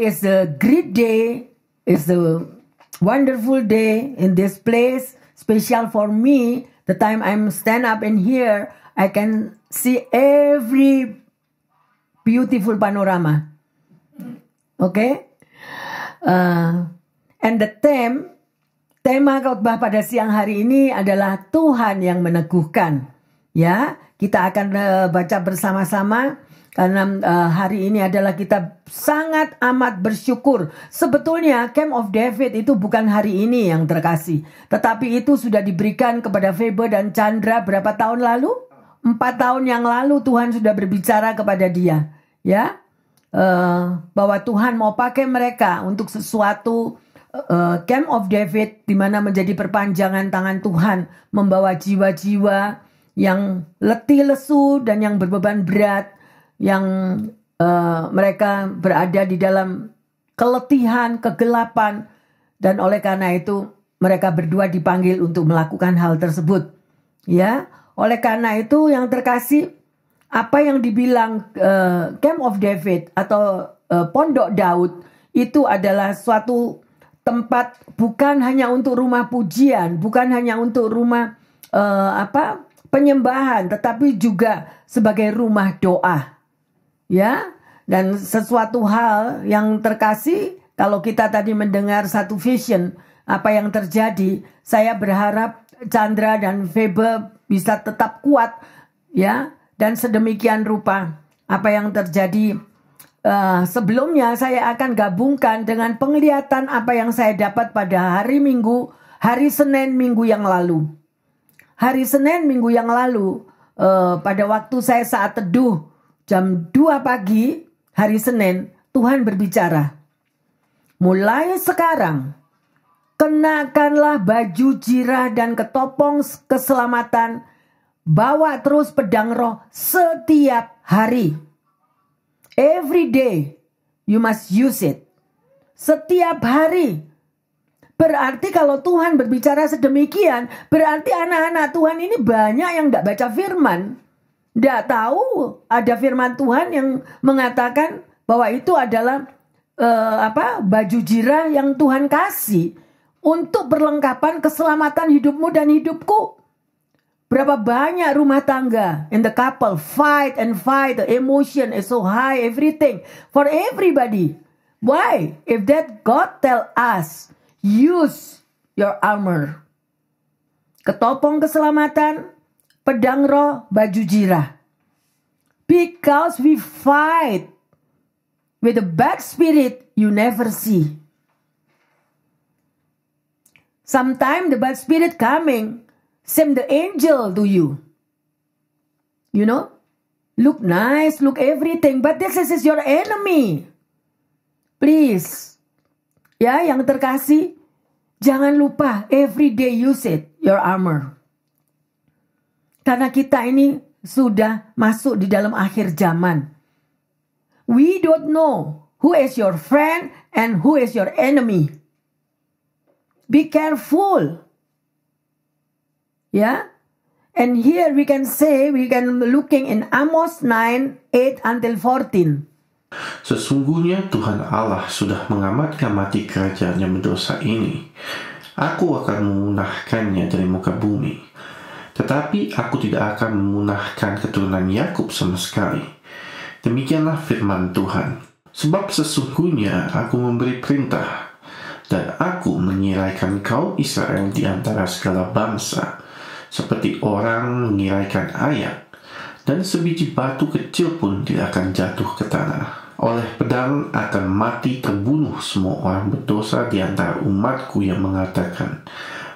is a great day. It's a wonderful day in this place. Special for me. The time I'm stand up in here, I can see every beautiful panorama. Okay? And the tema khotbah pada siang hari ini adalah Tuhan yang meneguhkan. Ya, kita akan baca bersama-sama karena hari ini adalah kita sangat amat bersyukur. Sebetulnya Camp of David itu bukan hari ini yang terkasih, tetapi itu sudah diberikan kepada Febe dan Chandra berapa tahun lalu? 4 tahun yang lalu Tuhan sudah berbicara kepada dia, ya, bahwa Tuhan mau pakai mereka untuk sesuatu. Camp of David di mana menjadi perpanjangan tangan Tuhan, membawa jiwa-jiwa yang letih lesu dan yang berbeban berat, yang mereka berada di dalam keletihan, kegelapan, dan oleh karena itu mereka berdua dipanggil untuk melakukan hal tersebut. Ya, oleh karena itu yang terkasih, apa yang dibilang Camp of David atau Pondok Daud itu adalah suatu tempat bukan hanya untuk rumah pujian, bukan hanya untuk rumah penyembahan, tetapi juga sebagai rumah doa. Ya, dan sesuatu hal yang terkasih, kalau kita tadi mendengar satu vision, apa yang terjadi, saya berharap Chandra dan Febe bisa tetap kuat, ya, dan sedemikian rupa apa yang terjadi. Sebelumnya saya akan gabungkan dengan penglihatan apa yang saya dapat pada hari Senin minggu yang lalu. Hari Senin minggu yang lalu, pada waktu saya saat teduh jam 2 pagi hari Senin, Tuhan berbicara. Mulai sekarang, kenakanlah baju jirah dan ketopong keselamatan, bawa terus pedang roh setiap hari. Every day, you must use it. Setiap hari. Berarti kalau Tuhan berbicara sedemikian, berarti anak-anak Tuhan ini banyak yang tidak baca firman. Tidak tahu ada firman Tuhan yang mengatakan bahwa itu adalah baju jirah yang Tuhan kasih untuk perlengkapan keselamatan hidupmu dan hidupku. Berapa banyak rumah tangga in the couple fight, the emotion is so high, everything for everybody. Why? If that God tell us, use your armor. Ketopong keselamatan, pedang roh, baju jirah. Because we fight with a bad spirit you never see. Sometimes the bad spirit coming, send the angel to you. You know? Look nice, look everything, but this is your enemy. Please. Ya, yang terkasih, jangan lupa every day use it, your armor. Karena kita ini sudah masuk di dalam akhir zaman. We don't know who is your friend and who is your enemy. Be careful. Ya. And here we can looking in Amos 9:8-14. Sesungguhnya Tuhan Allah sudah mengamat-ngamati kerajaan yang berdosa ini. Aku akan memunahkannya dari muka bumi. Tetapi aku tidak akan memunahkan keturunan Yakub sama sekali. Demikianlah firman Tuhan. Sebab sesungguhnya aku memberi perintah, dan aku menyiraikan kaum Israel di antara segala bangsa, seperti orang menyiraikan ayak, dan sebiji batu kecil pun tidak akan jatuh ke tanah. Oleh pedang akan mati terbunuh semua orang berdosa di antara umatku yang mengatakan,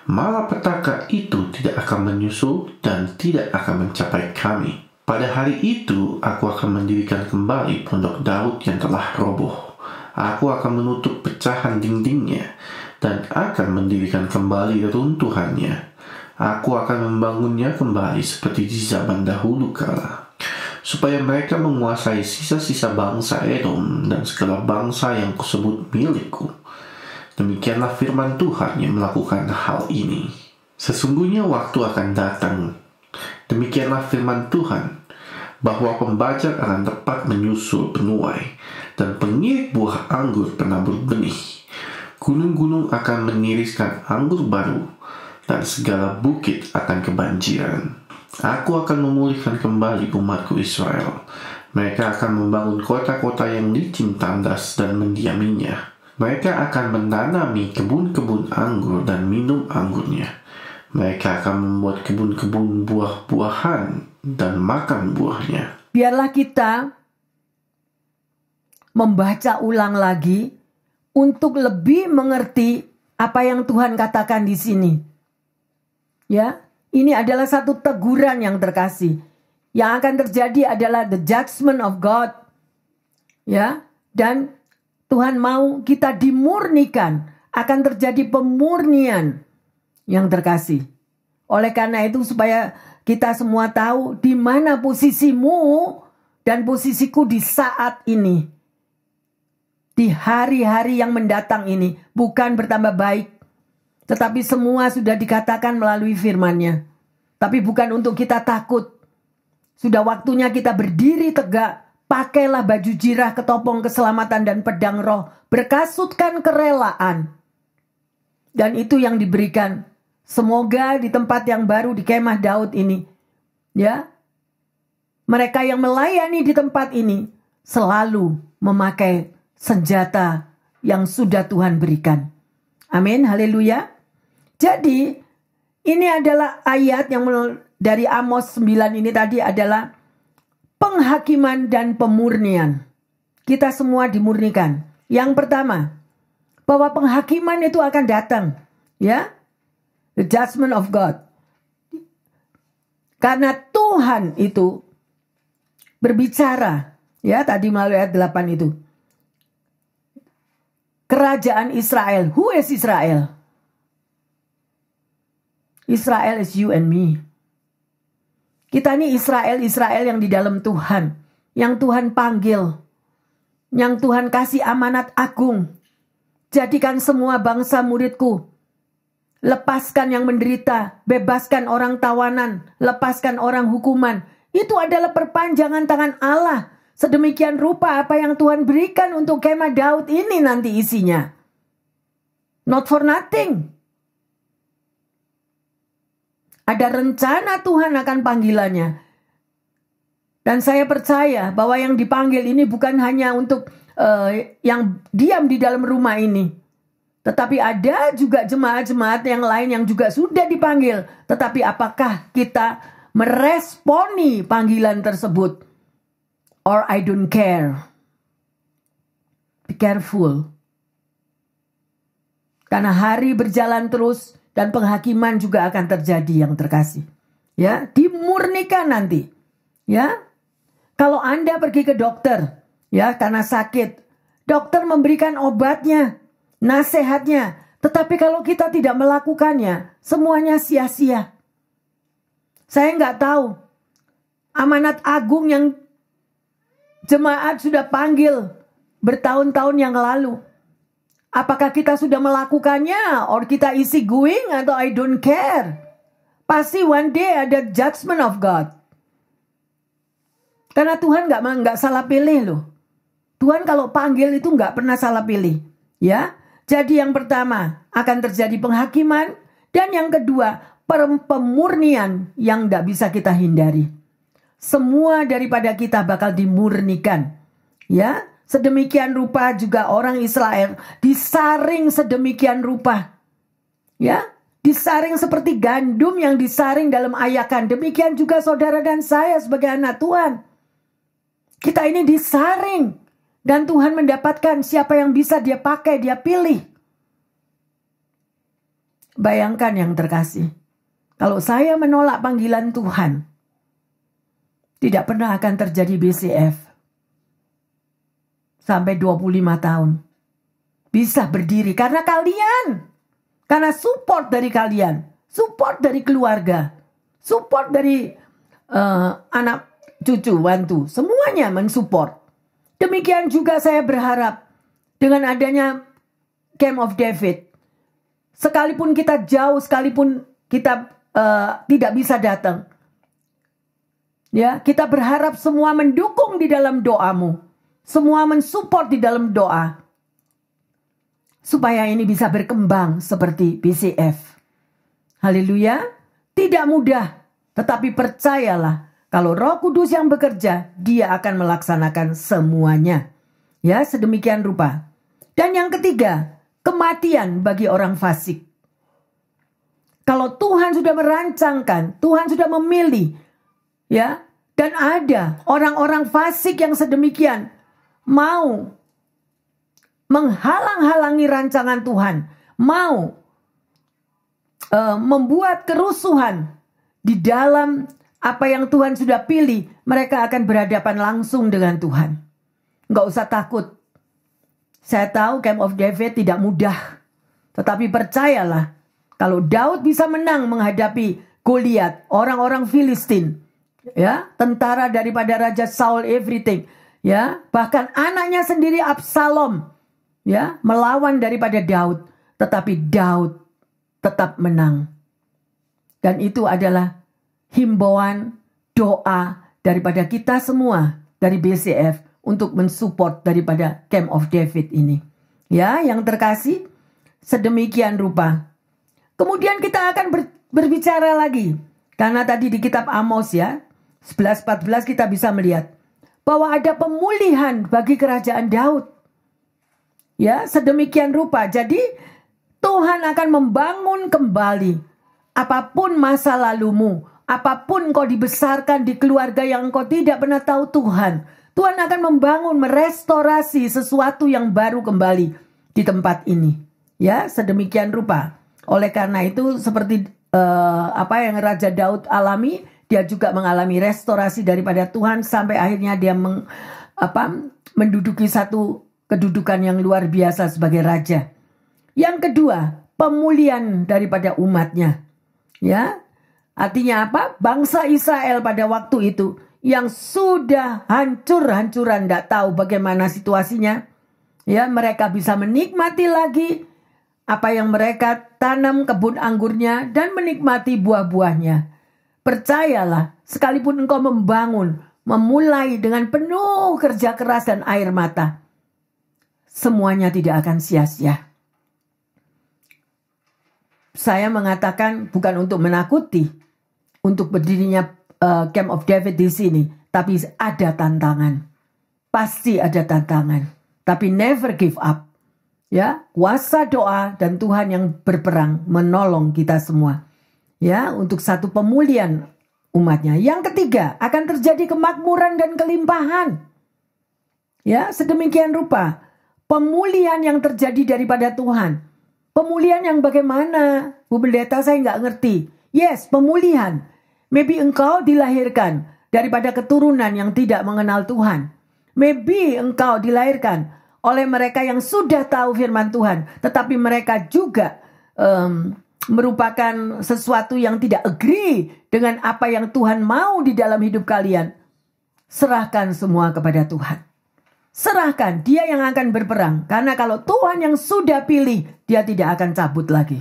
malapetaka itu tidak akan menyusul dan tidak akan mencapai kami. Pada hari itu aku akan mendirikan kembali pondok Daud yang telah roboh. Aku akan menutup pecahan dindingnya dan akan mendirikan kembali runtuhannya. Aku akan membangunnya kembali seperti di zaman dahulu kala, supaya mereka menguasai sisa-sisa bangsa Edom dan segala bangsa yang kusebut milikku. Demikianlah firman Tuhan yang melakukan hal ini. Sesungguhnya waktu akan datang, demikianlah firman Tuhan, bahwa pembajak akan tepat menyusul penuai, dan pengirik buah anggur penabur benih. Gunung-gunung akan mengiriskan anggur baru, dan segala bukit akan kebanjiran. Aku akan memulihkan kembali umatku Israel. Mereka akan membangun kota-kota yang licin tandas dan mendiaminya. Mereka akan menanami kebun-kebun anggur dan minum anggurnya. Mereka akan membuat kebun-kebun buah-buahan dan makan buahnya. Biarlah kita membaca ulang lagi untuk lebih mengerti apa yang Tuhan katakan di sini. Ya, ini adalah satu teguran yang terkasih. Yang akan terjadi adalah the judgment of God. Ya, dan Tuhan mau kita dimurnikan, akan terjadi pemurnian yang terkasih. Oleh karena itu supaya kita semua tahu di mana posisimu dan posisiku di saat ini. Di hari-hari yang mendatang ini bukan bertambah baik, tetapi semua sudah dikatakan melalui firman-Nya. Tapi bukan untuk kita takut. Sudah waktunya kita berdiri tegak. Pakailah baju jirah, ketopong keselamatan dan pedang roh. Berkasutkan kerelaan. Dan itu yang diberikan. Semoga di tempat yang baru di kemah Daud ini. Ya. Mereka yang melayani di tempat ini selalu memakai senjata yang sudah Tuhan berikan. Amin. Haleluya. Jadi ini adalah ayat yang dari Amos 9 ini tadi adalah penghakiman dan pemurnian. Kita semua dimurnikan. Yang pertama, bahwa penghakiman itu akan datang. Ya, the judgment of God. Karena Tuhan itu berbicara. Ya, tadi melalui ayat 8 itu. Kerajaan Israel. Who is Israel? Israel is you and me. Kita ini Israel yang di dalam Tuhan. Yang Tuhan panggil. Yang Tuhan kasih amanat agung. Jadikan semua bangsa muridku. Lepaskan yang menderita. Bebaskan orang tawanan. Lepaskan orang hukuman. Itu adalah perpanjangan tangan Allah. Sedemikian rupa apa yang Tuhan berikan untuk kemah Daud ini nanti isinya. Not for nothing. Ada rencana Tuhan akan panggilannya. Dan saya percaya bahwa yang dipanggil ini bukan hanya untuk yang diam di dalam rumah ini. Tetapi ada juga jemaat-jemaat yang lain yang juga sudah dipanggil. Tetapi apakah kita meresponi panggilan tersebut? Or I don't care. Be careful. Karena hari berjalan terus. Dan penghakiman juga akan terjadi yang terkasih. Ya, dimurnikan nanti. Ya. Kalau Anda pergi ke dokter, ya, karena sakit, dokter memberikan obatnya, nasihatnya, tetapi kalau kita tidak melakukannya, semuanya sia-sia. Saya nggak tahu amanat agung yang jemaat sudah panggil bertahun-tahun yang lalu. Apakah kita sudah melakukannya? Or kita easy going atau I don't care? Pasti one day ada judgment of God. Karena Tuhan nggak salah pilih loh. Tuhan kalau panggil itu nggak pernah salah pilih. Ya. Jadi yang pertama akan terjadi penghakiman. Dan yang kedua pemurnian yang nggak bisa kita hindari. Semua daripada kita bakal dimurnikan. Ya. Sedemikian rupa juga orang Israel disaring sedemikian rupa. Ya, disaring seperti gandum yang disaring dalam ayakan. Demikian juga saudara dan saya sebagai anak Tuhan. Kita ini disaring. Dan Tuhan mendapatkan siapa yang bisa dia pakai, dia pilih. Bayangkan yang terkasih. Kalau saya menolak panggilan Tuhan, tidak pernah akan terjadi BCF. Sampai 25 tahun. Bisa berdiri karena kalian. Karena support dari kalian. Support dari keluarga. Support dari anak cucu, mantu. Semuanya mensupport. Demikian juga saya berharap. Dengan adanya Camp of David. Sekalipun kita jauh. Sekalipun kita tidak bisa datang. Ya, kita berharap semua mendukung di dalam doamu. semua mensupport di dalam doa. Supaya ini bisa berkembang seperti BCF. Haleluya. Tidak mudah, tetapi percayalah kalau Roh Kudus yang bekerja, Dia akan melaksanakan semuanya. Ya, sedemikian rupa. Dan yang ketiga, kematian bagi orang fasik. Kalau Tuhan sudah merancangkan, Tuhan sudah memilih, ya, dan ada orang-orang fasik yang sedemikian mau menghalang-halangi rancangan Tuhan, mau membuat kerusuhan di dalam apa yang Tuhan sudah pilih, mereka akan berhadapan langsung dengan Tuhan. Nggak usah takut. Saya tahu Camp of David tidak mudah, tetapi percayalah, kalau Daud bisa menang menghadapi Goliat, orang-orang Filistin, ya, tentara daripada Raja Saul, everything, ya, bahkan anaknya sendiri Absalom, ya, melawan daripada Daud, tetapi Daud tetap menang. Dan itu adalah himbauan doa daripada kita semua dari BCF untuk mensupport daripada Camp of David ini. Ya, yang terkasih, sedemikian rupa. Kemudian kita akan berbicara lagi. Karena tadi di kitab Amos ya, 11-14 kita bisa melihat bahwa ada pemulihan bagi kerajaan Daud. Ya, sedemikian rupa. Jadi Tuhan akan membangun kembali apapun masa lalumu, apapun kau dibesarkan di keluarga yang engkau tidak pernah tahu Tuhan. Tuhan akan membangun, merestorasi sesuatu yang baru kembali di tempat ini. Ya, sedemikian rupa. Oleh karena itu seperti apa yang Raja Daud alami, dia juga mengalami restorasi daripada Tuhan sampai akhirnya dia menduduki satu kedudukan yang luar biasa sebagai raja. Yang kedua, pemulihan daripada umatnya. Ya, artinya apa? Bangsa Israel pada waktu itu yang sudah hancur-hancuran, tidak tahu bagaimana situasinya. Ya, mereka bisa menikmati lagi apa yang mereka tanam, kebun anggurnya, dan menikmati buah-buahnya. Percayalah, sekalipun engkau membangun, memulai dengan penuh kerja keras dan air mata, semuanya tidak akan sia-sia. Saya mengatakan bukan untuk menakuti, untuk berdirinya Camp of David di sini, tapi ada tantangan. Pasti ada tantangan, tapi never give up. Ya, kuasa doa dan Tuhan yang berperang menolong kita semua. Ya, untuk satu pemulihan umatnya. Yang ketiga, akan terjadi kemakmuran dan kelimpahan. Ya, sedemikian rupa. Pemulihan yang terjadi daripada Tuhan. Pemulihan yang bagaimana? Bu Pendeta, saya nggak ngerti. Yes, pemulihan. Maybe engkau dilahirkan daripada keturunan yang tidak mengenal Tuhan. Maybe engkau dilahirkan oleh mereka yang sudah tahu firman Tuhan, tetapi mereka juga merupakan sesuatu yang tidak agree dengan apa yang Tuhan mau di dalam hidup kalian. Serahkan semua kepada Tuhan. Serahkan, Dia yang akan berperang. Karena kalau Tuhan yang sudah pilih, Dia tidak akan cabut lagi.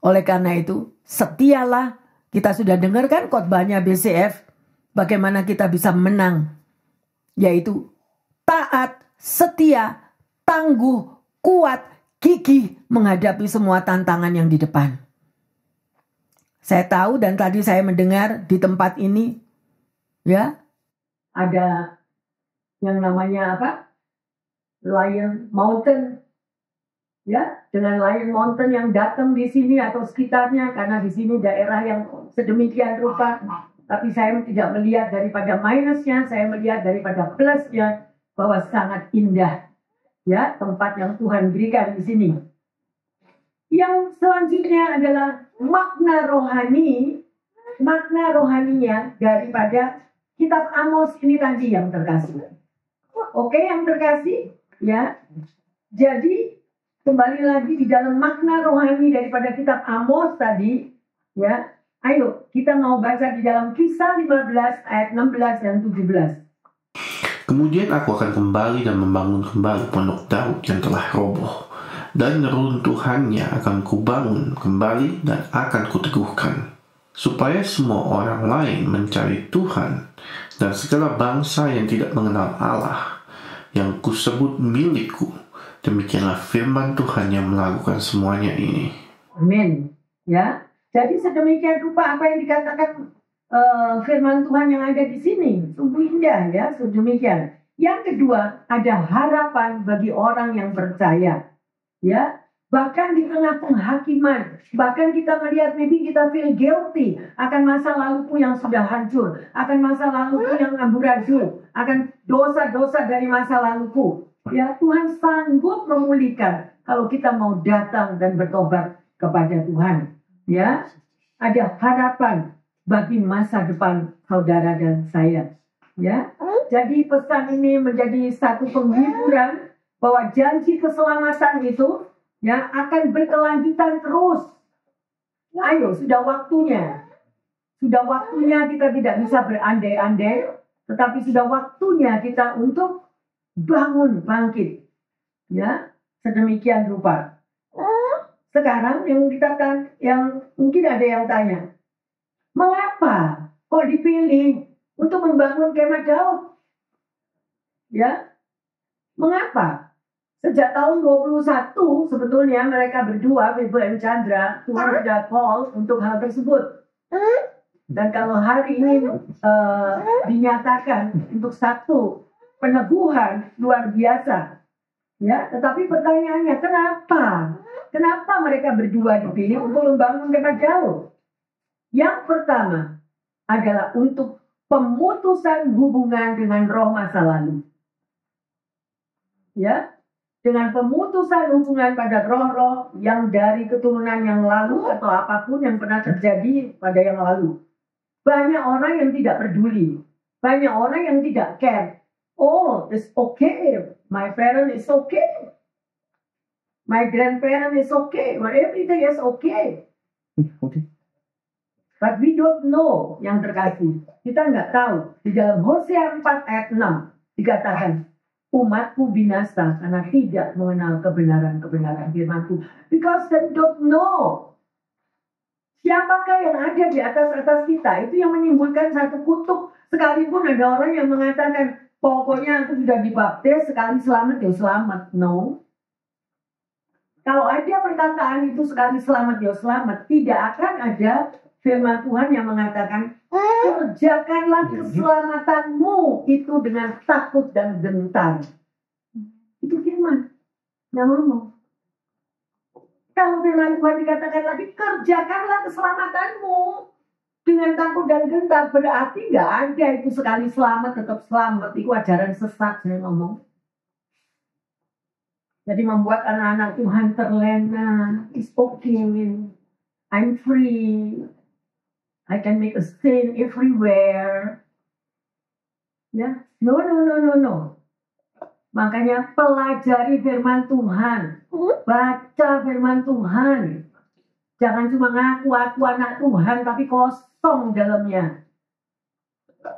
Oleh karena itu, setialah. Kita sudah dengarkan khotbahnya BCF, bagaimana kita bisa menang, yaitu taat, setia, tangguh, kuat, gigih menghadapi semua tantangan yang di depan. Saya tahu dan tadi saya mendengar di tempat ini, ya, ada yang namanya apa? Lion Mountain. Ya, dengan Lion Mountain yang datang di sini atau sekitarnya, karena di sini daerah yang sedemikian rupa. Tapi saya tidak melihat daripada minusnya, saya melihat daripada plusnya, bahwa sangat indah. Ya, tempat yang Tuhan berikan di sini. Yang selanjutnya adalah makna rohaninya daripada kitab Amos ini tadi yang terkasih. Oke, yang terkasih, ya. Jadi kembali lagi di dalam makna rohani daripada kitab Amos tadi, ya. Ayo, kita mau baca di dalam Kisah 15 ayat 16 dan 17. Kemudian aku akan kembali dan membangun kembali pondok Daud yang telah roboh, dan neruntuhannya akan kubangun kembali dan akan kuteguhkan, supaya semua orang lain mencari Tuhan dan segala bangsa yang tidak mengenal Allah, yang kusebut milikku. Demikianlah firman Tuhan yang melakukan semuanya ini. Amin. Ya, jadi sedemikian rupa apa yang dikatakan firman Tuhan yang ada di sini, sungguh indah ya, sedemikian. Yang kedua, ada harapan bagi orang yang percaya. Ya, bahkan di tengah penghakiman, bahkan kita melihat maybe kita feel guilty akan masa laluku yang sudah hancur, akan masa laluku yang amburadul, akan dosa-dosa dari masa laluku. Ya, Tuhan sanggup memulihkan kalau kita mau datang dan bertobat kepada Tuhan. Ya, ada harapan bagi masa depan saudara dan saya. Ya, jadi pesan ini menjadi satu penghiburan bahwa janji keselamatan itu ya akan berkelanjutan terus. Ayo, sudah waktunya. Sudah waktunya kita tidak bisa berandai-andai, tetapi sudah waktunya kita untuk bangun bangkit. Ya, sedemikian rupa. Sekarang yang mungkin ada yang tanya, mengapa kok dipilih untuk membangun kemah Daud? Ya, mengapa? Sejak tahun 21 sebetulnya mereka berdua, Febe dan Chandra, Tuhan sudah call untuk hal tersebut. Dan kalau hari ini dinyatakan untuk satu peneguhan luar biasa, ya. Tetapi pertanyaannya, kenapa? Kenapa mereka berdua dipilih untuk membangun kemah Daud? Yang pertama adalah untuk pemutusan hubungan dengan roh masa lalu. Ya, dengan pemutusan hubungan pada roh-roh yang dari keturunan yang lalu atau apapun yang pernah terjadi pada yang lalu. Banyak orang yang tidak peduli. Banyak orang yang tidak care. Oh, it's okay. My parent is okay. My grandparent is okay. Or everything is okay. But we don't know, yang terkasih. Kita nggak tahu. Di dalam Hosea 4 ayat 6 dikatakan, umatku binasa karena tidak mengenal kebenaran-kebenaran firman-Ku. Because they don't know. Siapakah yang ada di atas kita? Itu yang menimbulkan satu kutuk. Sekalipun ada orang yang mengatakan, pokoknya aku sudah dibaptis, sekali selamat ya selamat. No. Kalau ada perkataan itu sekali selamat ya selamat, tidak akan ada firman Tuhan yang mengatakan, kerjakanlah keselamatanmu itu dengan takut dan gentar. Itu firman yang ngomong. Kalau firman Tuhan dikatakan lagi, kerjakanlah keselamatanmu dengan takut dan gentar, berarti nggak ada itu sekali selamat tetap selamat. Itu ajaran sesat, saya ngomong. Jadi membuat anak-anak Tuhan terlena. It's okay. I'm free. I can make a sin everywhere. Ya, no. Makanya pelajari firman Tuhan. Baca firman Tuhan. Jangan cuma ngaku-ngaku anak Tuhan tapi kosong dalamnya.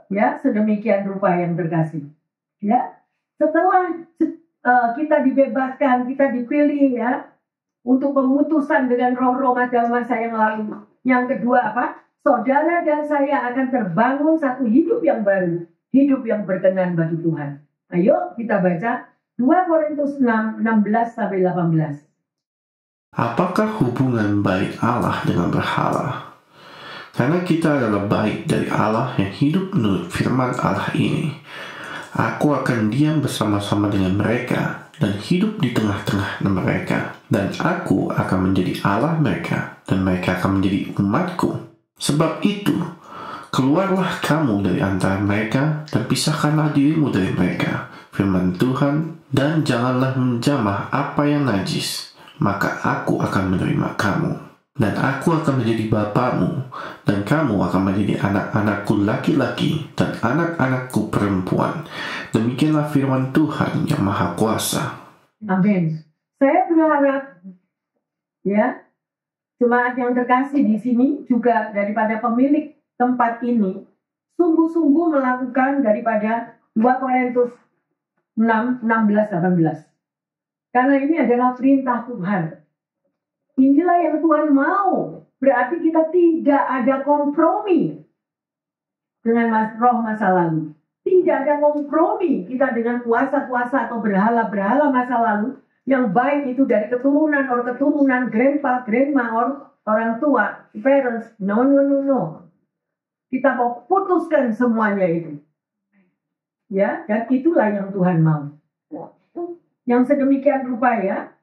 Ya, sedemikian rupa yang terkasih. Ya, setelah kita dibebaskan, kita dipilih ya untuk pemutusan dengan roh-roh masa yang lalu. Yang kedua apa? Saudara dan saya akan terbangun satu hidup yang baru, hidup yang berkenan bagi Tuhan. Ayo kita baca 2 Korintus 6, 16-18. Apakah hubungan baik Allah dengan berhala? Karena kita adalah baik dari Allah yang hidup menurut firman Allah ini. Aku akan diam bersama-sama dengan mereka dan hidup di tengah-tengah mereka. Dan aku akan menjadi Allah mereka dan mereka akan menjadi umatku. Sebab itu, keluarlah kamu dari antara mereka dan pisahkanlah dirimu dari mereka. Firman Tuhan, dan janganlah menjamah apa yang najis. Maka aku akan menerima kamu. Dan aku akan menjadi bapamu, dan kamu akan menjadi anak-anakku laki-laki dan anak-anakku perempuan. Demikianlah firman Tuhan yang Maha Kuasa. Amin. Saya berharap, ya, jemaat yang terkasih di sini juga daripada pemilik tempat ini sungguh-sungguh melakukan daripada 2 Korintus 6, 16-18. Karena ini adalah perintah Tuhan. Inilah yang Tuhan mau. Berarti kita tidak ada kompromi. dengan roh masa lalu. Tidak ada kompromi kita dengan kuasa-kuasa atau berhala-berhala masa lalu yang baik itu dari keturunan grandpa, grandma, orang tua, parents. No. Kita mau putuskan semuanya itu. Ya, dan itulah yang Tuhan mau. Yang sedemikian rupa ya.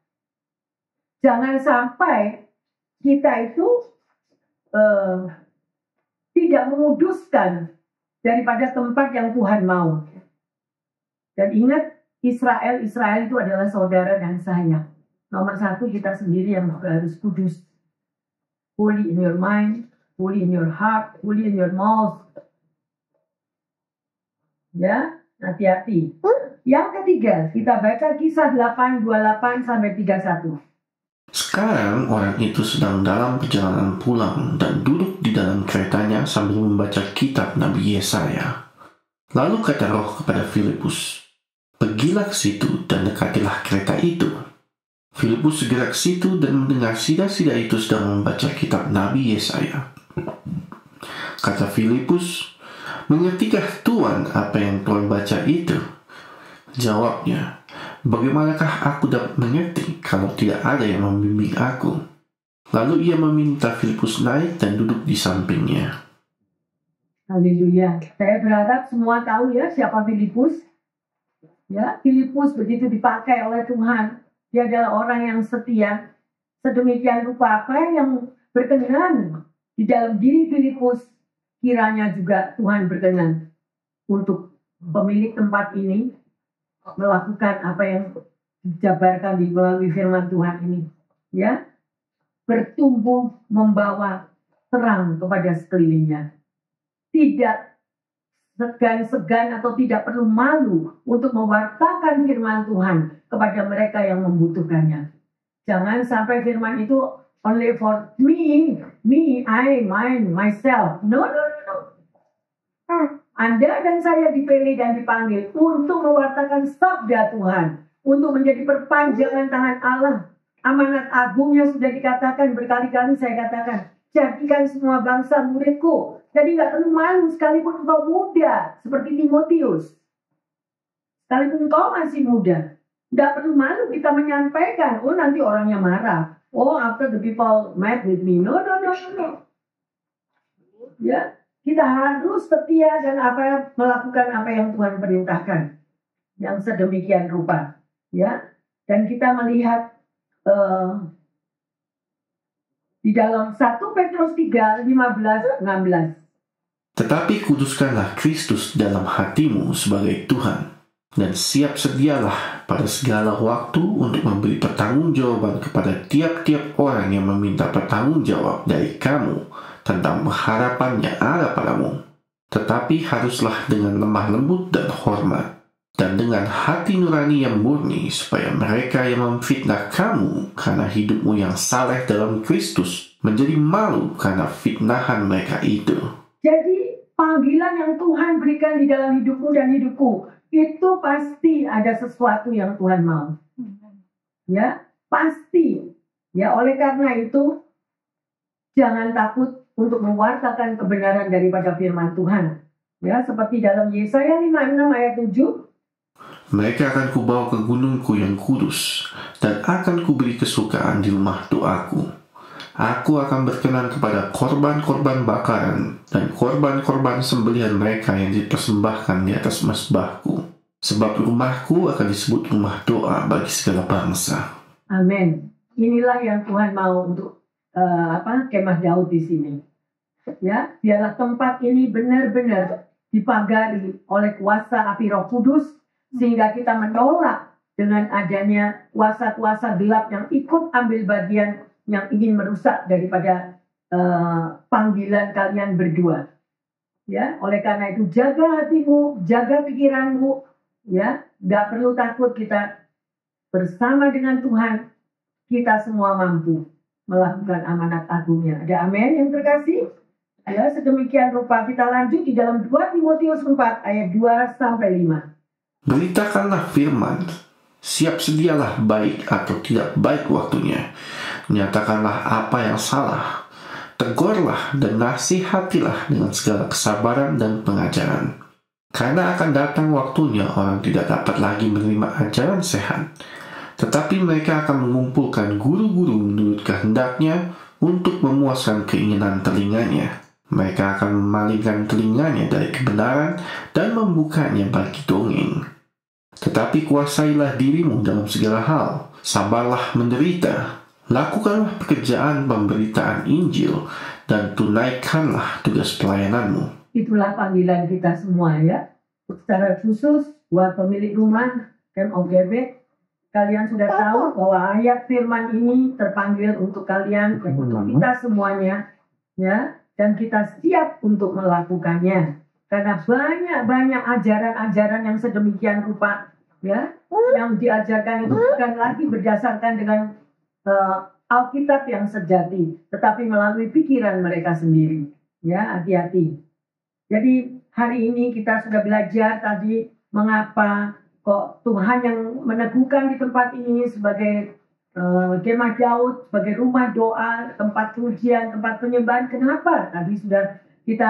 Jangan sampai kita itu tidak menguduskan daripada tempat yang Tuhan mau. Dan ingat, Israel itu adalah saudara dan saya. Nomor satu, kita sendiri yang harus kudus. Holy in your mind, holy in your heart, holy in your mouth. Ya, hati-hati. Yang ketiga, kita baca Kisah 8, 28 sampai 31. Sekarang orang itu sedang dalam perjalanan pulang dan duduk di dalam keretanya sambil membaca kitab Nabi Yesaya. Lalu kata Roh kepada Filipus, "Pergilah ke situ dan dekatilah kereta itu." Filipus segera ke situ dan mendengar sida-sida itu sedang membaca kitab Nabi Yesaya. Kata Filipus, "Mengertikah Tuan apa yang Tuan baca itu?" Jawabnya, "Bagaimanakah aku dapat mengerti kalau tidak ada yang membimbing aku?" Lalu ia meminta Filipus naik dan duduk di sampingnya. Haleluya. Saya berharap semua tahu ya siapa Filipus. Ya, Filipus begitu dipakai oleh Tuhan. Dia adalah orang yang setia. Sedemikian rupa apa yang berkenan di dalam diri Filipus, kiranya juga Tuhan berkenan untuk pemilik tempat ini melakukan apa yang dijabarkan di melalui firman Tuhan ini, ya, bertumbuh membawa terang kepada sekelilingnya, tidak segan-segan atau tidak perlu malu untuk mewartakan firman Tuhan kepada mereka yang membutuhkannya. Jangan sampai firman itu only for me, I, mine, myself. No. Anda dan saya dipilih dan dipanggil untuk mewartakan sabda Tuhan, untuk menjadi perpanjangan tangan Allah. Amanat agungnya sudah dikatakan berkali-kali, saya katakan, jadikan semua bangsa muridku. Jadi nggak perlu malu sekalipun engkau muda, seperti Timotius. Sekalipun engkau masih muda, nggak perlu malu kita menyampaikan. Oh, nanti orangnya marah. Oh, after the people mad with me. No. Ya. Kita harus setia dan melakukan apa yang Tuhan perintahkan, yang sedemikian rupa, ya. Dan kita melihat di dalam 1 Petrus 3, 15, 16. Tetapi kuduskanlah Kristus dalam hatimu sebagai Tuhan, dan siap sedialah pada segala waktu untuk memberi pertanggungjawaban kepada tiap-tiap orang yang meminta pertanggungjawab dari kamu tentang pengharapan yang ada padamu. Tetapi haruslah dengan lemah lembut dan hormat, dan dengan hati nurani yang murni, supaya mereka yang memfitnah kamu karena hidupmu yang saleh dalam Kristus menjadi malu karena fitnahan mereka itu. Jadi panggilan yang Tuhan berikan di dalam hidupmu dan hidupku, itu pasti ada sesuatu yang Tuhan mau. Ya, pasti. Ya, oleh karena itu jangan takut untuk mewartakan kebenaran daripada firman Tuhan. Ya, seperti dalam Yesaya 56 ayat 7. Mereka akan kubawa ke gunungku yang kudus, dan akan kuberi kesukaan di rumah doaku. Aku akan berkenan kepada korban-korban bakaran dan korban-korban sembelihan mereka yang dipersembahkan di atas mazbahku. Sebab rumahku akan disebut rumah doa bagi segala bangsa. Amin. Inilah yang Tuhan mau untuk kemah Daud di sini. Ya, biarlah tempat ini benar-benar dipagari oleh kuasa api Roh Kudus, sehingga kita menolak dengan adanya kuasa-kuasa gelap yang ikut ambil bagian, yang ingin merusak daripada panggilan kalian berdua. Ya, oleh karena itu jaga hatimu, jaga pikiranmu, ya, nggak perlu takut. Kita bersama dengan Tuhan, kita semua mampu melakukan amanat agungnya. Ada amin yang terkasih? Ya, sedemikian rupa kita lanjut di dalam 2 Timotius 4 ayat 2-5. Beritakanlah firman, siap sedialah baik atau tidak baik waktunya. Nyatakanlah apa yang salah, tegurlah dan nasihatilah dengan segala kesabaran dan pengajaran. Karena akan datang waktunya orang tidak dapat lagi menerima ajaran sehat, tetapi mereka akan mengumpulkan guru-guru menurut kehendaknya untuk memuaskan keinginan telinganya. Mereka akan memalingkan telinganya dari kebenaran dan membukanya bagi dongeng. Tetapi kuasailah dirimu dalam segala hal, sabarlah menderita, lakukanlah pekerjaan pemberitaan Injil, dan tunaikanlah tugas pelayananmu. Itulah panggilan kita semua ya. Secara khusus buat pemilik rumah Camp OGB, kalian sudah tahu bahwa ayat firman ini terpanggil untuk kalian dan untuk kita semuanya ya, dan kita siap untuk melakukannya. Karena banyak ajaran-ajaran yang sedemikian rupa ya, yang diajarkan itu bukan lagi berdasarkan dengan Alkitab yang sejati, tetapi melalui pikiran mereka sendiri. Ya, hati-hati. Jadi hari ini kita sudah belajar tadi mengapa kok Tuhan yang meneguhkan di tempat ini sebagai Kemah Daud, sebagai rumah doa, tempat pujian, tempat penyembahan. Kenapa? Tadi sudah kita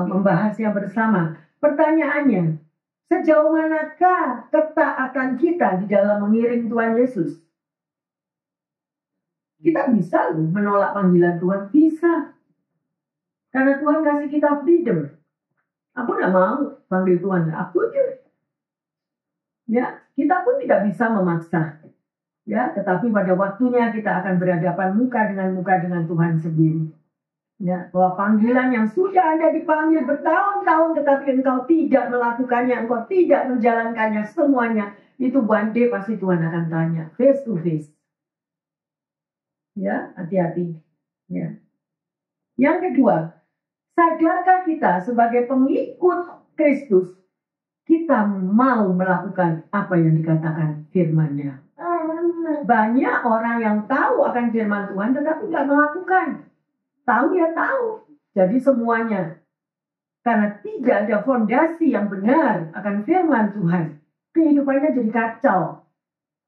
membahasnya bersama. Pertanyaannya, sejauh manakah ketaatan kita di dalam mengiring Tuhan Yesus? Kita bisa loh menolak panggilan Tuhan, bisa. Karena Tuhan kasih kita freedom. Aku nggak mau panggil Tuhan, aku aja. Ya, kita pun tidak bisa memaksa. Ya, tetapi pada waktunya kita akan berhadapan muka dengan Tuhan sendiri. Ya, bahwa panggilan yang sudah Anda dipanggil bertahun-tahun, tetapi engkau tidak melakukannya, engkau tidak menjalankannya semuanya, itu one day pasti Tuhan akan tanya, face to face. Ya, hati-hati. Ya. Yang kedua, sadarkah kita sebagai pengikut Kristus, kita mau melakukan apa yang dikatakan firman-Nya? Banyak orang yang tahu akan firman Tuhan, tetapi tidak melakukan. Tahu ya tahu. Jadi semuanya. Karena tidak ada fondasi yang benar akan firman Tuhan, kehidupannya jadi kacau.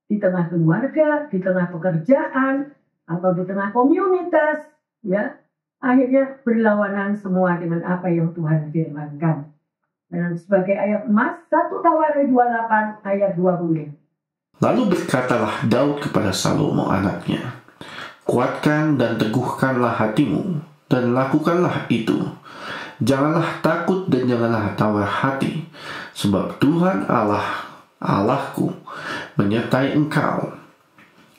Di tengah keluarga, di tengah pekerjaan, atau di tengah komunitas, ya. Akhirnya berlawanan semua dengan apa yang Tuhan firmankan. Dan sebagai ayat emas, 1 Tawarik 28 ayat 20. Lalu berkatalah Daud kepada Salomo anaknya, kuatkan dan teguhkanlah hatimu, dan lakukanlah itu. Janganlah takut dan janganlah tawar hati, sebab Tuhan Allahku menyertai engkau.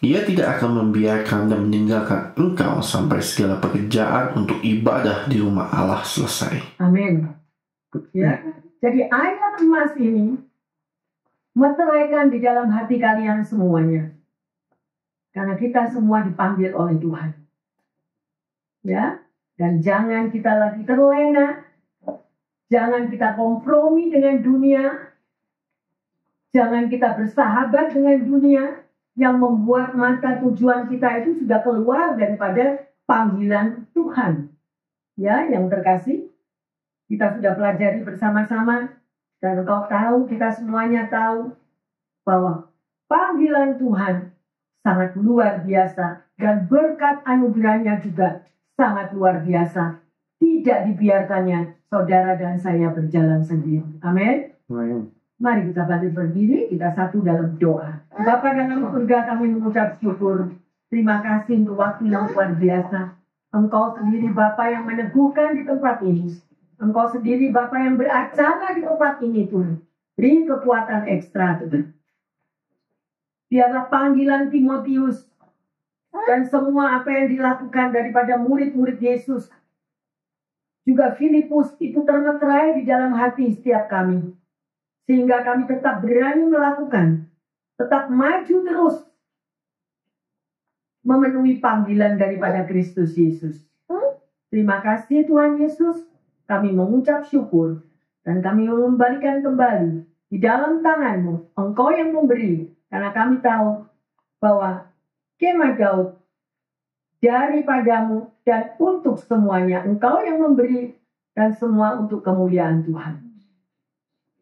Ia tidak akan membiarkan dan meninggalkan engkau sampai segala pekerjaan untuk ibadah di rumah Allah selesai. Amin. Ya, jadi ayat emas ini meteraikan di dalam hati kalian semuanya. Karena kita semua dipanggil oleh Tuhan. Ya, dan jangan kita lagi terlena. Jangan kita kompromi dengan dunia. Jangan kita bersahabat dengan dunia yang membuat mata tujuan kita itu sudah keluar daripada panggilan Tuhan. Ya, yang terkasih, kita sudah pelajari bersama-sama, dan engkau tahu, kita semuanya tahu, bahwa panggilan Tuhan sangat luar biasa, dan berkat anugerahnya juga sangat luar biasa. Tidak dibiarkannya saudara dan saya berjalan sendiri. Amin. Amin. Mari kita bangkit berdiri, kita satu dalam doa. Bapa dalam surga, kami mengucap syukur. Terima kasih untuk waktu yang luar biasa. Engkau sendiri Bapa yang meneguhkan di tempat ini. Engkau sendiri Bapa yang beracara di tempat ini Tuhan. Beri kekuatan ekstra Tuhan. Biarlah panggilan Timotius dan semua apa yang dilakukan daripada murid-murid Yesus, juga Filipus, itu termeterai di dalam hati setiap kami. Sehingga kami tetap berani melakukan, tetap maju terus, memenuhi panggilan daripada Kristus Yesus. Terima kasih Tuhan Yesus, kami mengucap syukur, dan kami mengembalikan kembali di dalam tangan-Mu, Engkau yang memberi, karena kami tahu bahwa Kemah Daud daripadamu dan untuk semuanya, Engkau yang memberi, dan semua untuk kemuliaan Tuhan.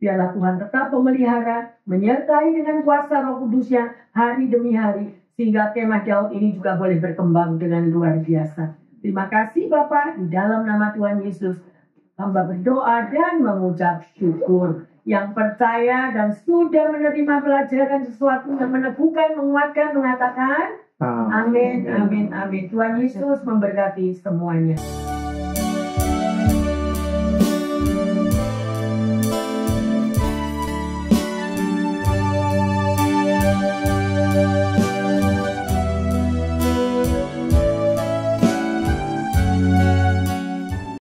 Biarlah Tuhan tetap memelihara, menyertai dengan kuasa Roh Kudus-Nya hari demi hari, sehingga Kemah Daud ini juga boleh berkembang dengan luar biasa. Terima kasih Bapak, di dalam nama Tuhan Yesus hamba berdoa dan mengucap syukur. Yang percaya dan sudah menerima pelajaran sesuatu yang meneguhkan, menguatkan, mengatakan amin, amin, amin. Tuhan Yesus memberkati semuanya.